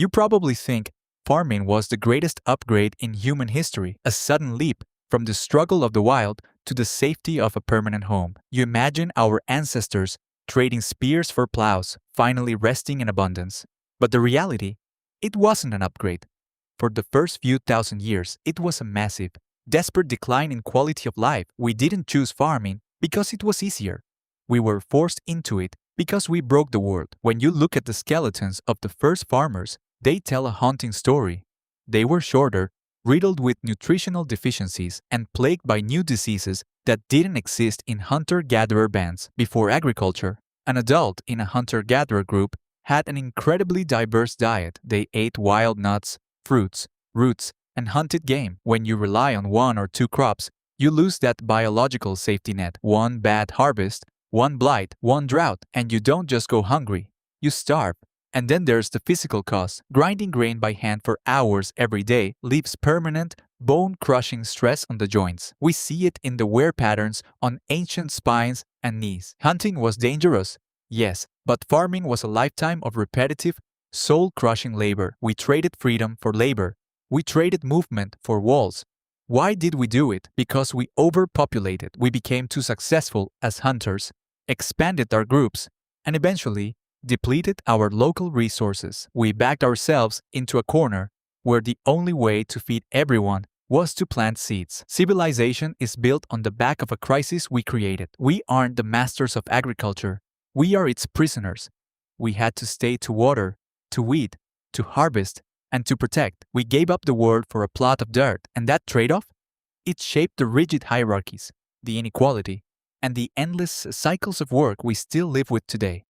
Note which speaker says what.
Speaker 1: You probably think farming was the greatest upgrade in human history, a sudden leap from the struggle of the wild to the safety of a permanent home. You imagine our ancestors trading spears for plows, finally resting in abundance. But the reality, it wasn't an upgrade. For the first few thousand years, it was a massive, desperate decline in quality of life. We didn't choose farming because it was easier. We were forced into it because we broke the world. When you look at the skeletons of the first farmers, they tell a haunting story. They were shorter, riddled with nutritional deficiencies, and plagued by new diseases that didn't exist in hunter-gatherer bands before agriculture. An adult in a hunter-gatherer group had an incredibly diverse diet. They ate wild nuts, fruits, roots, and hunted game. When you rely on one or two crops, you lose that biological safety net. One bad harvest, one blight, one drought, and you don't just go hungry, you starve. And then there's the physical cost. Grinding grain by hand for hours every day leaves permanent, bone-crushing stress on the joints. We see it in the wear patterns on ancient spines and knees. Hunting was dangerous, yes, but farming was a lifetime of repetitive, soul-crushing labor. We traded freedom for labor. We traded movement for walls. Why did we do it? Because we overpopulated. We became too successful as hunters, expanded our groups, and eventually depleted our local resources. We backed ourselves into a corner where the only way to feed everyone was to plant seeds. Civilization is built on the back of a crisis we created. We aren't the masters of agriculture. We are its prisoners. We had to stay to water, to weed, to harvest, and to protect. We gave up the world for a plot of dirt, and that trade-off? It shaped the rigid hierarchies, the inequality, and the endless cycles of work we still live with today.